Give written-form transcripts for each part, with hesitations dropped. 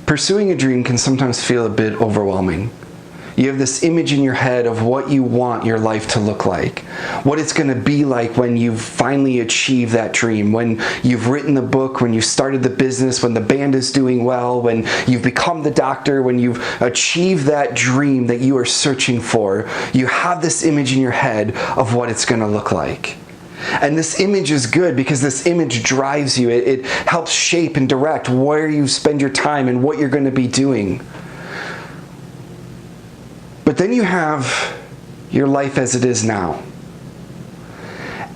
Pursuing a dream can sometimes feel a bit overwhelming. You have this image in your head of what you want your life to look like, what it's going to be like when you've finally achieved that dream, when you've written the book, when you've started the business, when the band is doing well, when you've become the doctor, when you've achieved that dream that you are searching for. You have this image in your head of what it's going to look like. And this image is good because this image drives you. It helps shape and direct where you spend your time and what you're going to be doing. But then you have your life as it is now.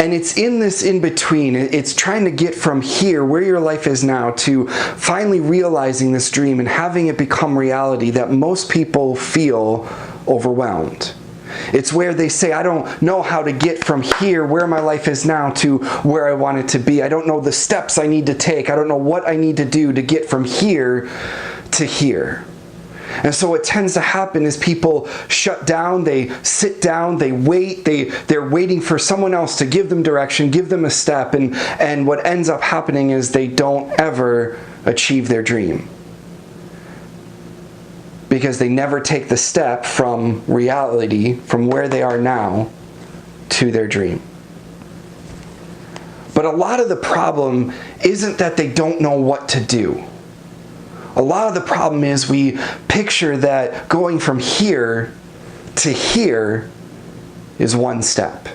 And it's in this in-between. It's trying to get from here, where your life is now, to finally realizing this dream and having it become reality that most people feel overwhelmed. It's where they say, I don't know how to get from here, where my life is now, to where I want it to be. I don't know the steps I need to take. I don't know what I need to do to get from here to here. And so what tends to happen is people shut down, they sit down, they wait, they're waiting for someone else to give them direction, give them a step, and what ends up happening is they don't ever achieve their dream. Because they never take the step from reality, from where they are now, to their dream. But a lot of the problem isn't that they don't know what to do. A lot of the problem is we picture that going from here to here is one step.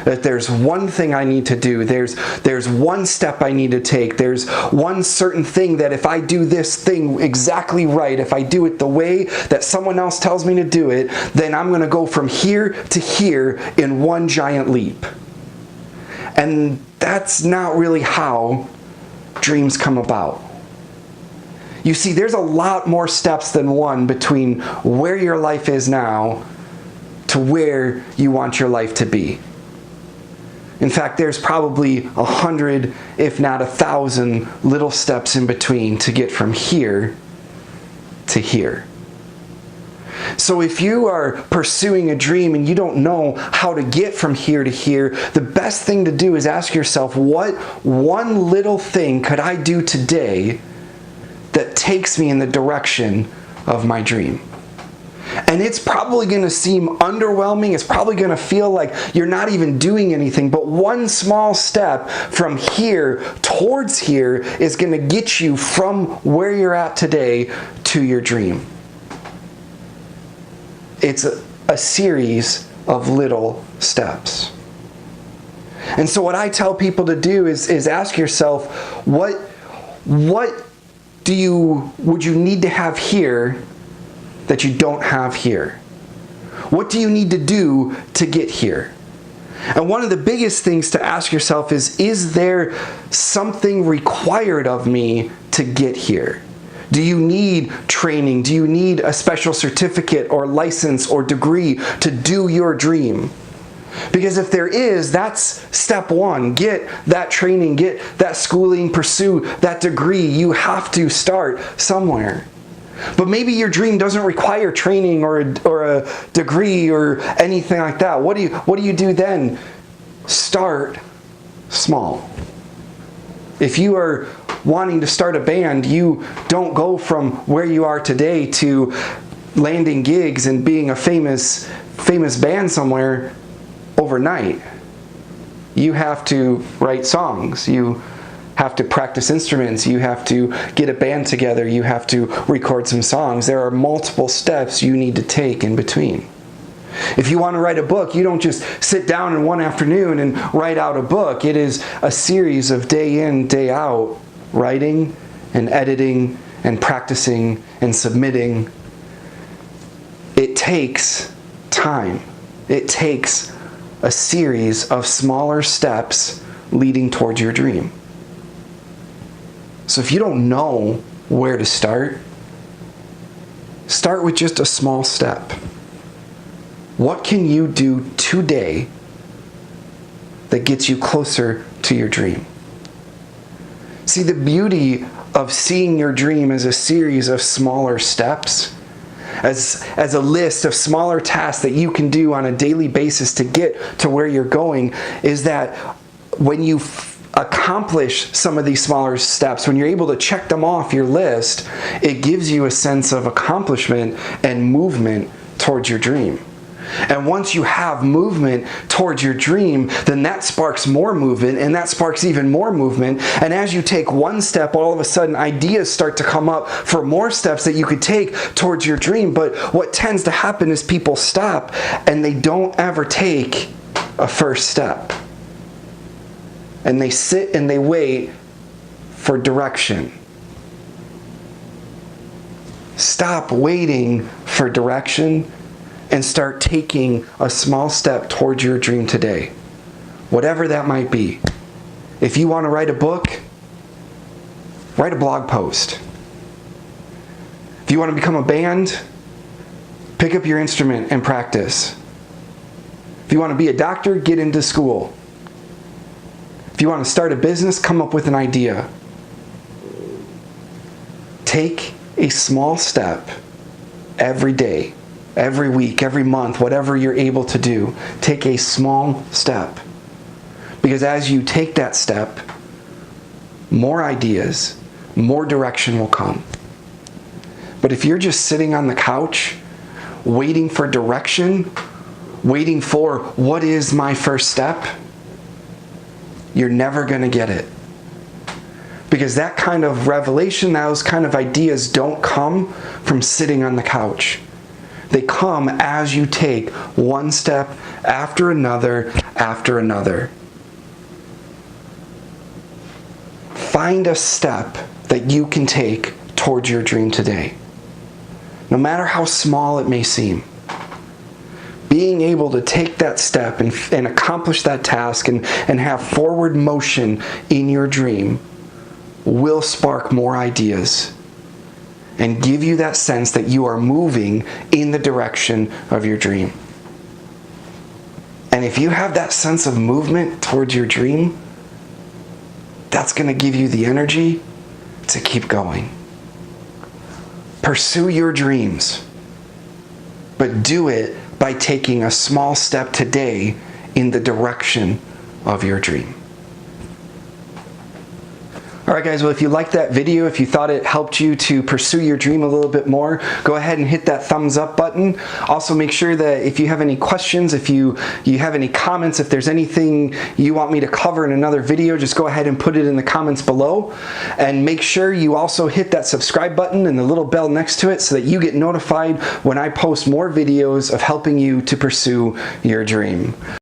That there's one thing I need to do. There's one step I need to take. There's one certain thing that if I do this thing exactly right, if I do it the way that someone else tells me to do it, then I'm going to go from here to here in one giant leap. And that's not really how dreams come about. You see, there's a lot more steps than one between where your life is now to where you want your life to be. In fact, there's probably 100, if not 1,000, little steps in between to get from here to here. So if you are pursuing a dream and you don't know how to get from here to here, the best thing to do is ask yourself, what one little thing could I do today that takes me in the direction of my dream? And it's probably going to seem underwhelming. It's probably going to feel like you're not even doing anything. But one small step from here towards here is going to get you from where you're at today to your dream. It's a series of little steps. And so what I tell people to do is ask yourself, what would you need to have here that you don't have here? What do you need to do to get here? And one of the biggest things to ask yourself is there something required of me to get here? Do you need training? Do you need a special certificate or license or degree to do your dream? Because if there is, that's step one. Get that training, get that schooling, pursue that degree. You have to start somewhere. But maybe your dream doesn't require training or a degree or anything like that. What do you do then? Start small. If you are wanting to start a band, you don't go from where you are today to landing gigs and being a famous band somewhere overnight. You have to write songs. You have to practice instruments. You have to get a band together. You have to record some songs. There are multiple steps you need to take in between. If you want to write a book, you don't just sit down in one afternoon and write out a book. It is a series of day in, day out, writing and editing and practicing and submitting. It takes time. It takes a series of smaller steps leading towards your dream. So if you don't know where to start with just a small step. What can you do today that gets you closer to your dream? See, the beauty of seeing your dream as a series of smaller steps, as a list of smaller tasks that you can do on a daily basis to get to where you're going, is that when you accomplish some of these smaller steps, when you're able to check them off your list, it gives you a sense of accomplishment and movement towards your dream. And once you have movement towards your dream, then that sparks more movement, and that sparks even more movement. And as you take one step, all of a sudden ideas start to come up for more steps that you could take towards your dream. But what tends to happen is people stop and they don't ever take a first step. And they sit and they wait for direction. Stop waiting for direction and start taking a small step towards your dream today. Whatever that might be. If you want to write a book, write a blog post. If you want to become a band, pick up your instrument and practice. If you want to be a doctor, get into school. If you want to start a business, come up with an idea. Take a small step every day, every week, every month, whatever you're able to do. Take a small step. Because as you take that step, more ideas, more direction will come. But if you're just sitting on the couch, waiting for direction, waiting for what is my first step, you're never going to get it. Because that kind of revelation, those kind of ideas don't come from sitting on the couch. They come as you take one step after another after another. Find a step that you can take towards your dream today. No matter how small it may seem. Being able to take that step and accomplish that task and have forward motion in your dream will spark more ideas and give you that sense that you are moving in the direction of your dream. And if you have that sense of movement towards your dream, that's going to give you the energy to keep going. Pursue your dreams, but do it by taking a small step today in the direction of your dream. Alright guys, well if you liked that video, if you thought it helped you to pursue your dream a little bit more, go ahead and hit that thumbs up button. Also make sure that if you have any questions, if you have any comments, if there's anything you want me to cover in another video, just go ahead and put it in the comments below. And make sure you also hit that subscribe button and the little bell next to it so that you get notified when I post more videos of helping you to pursue your dream.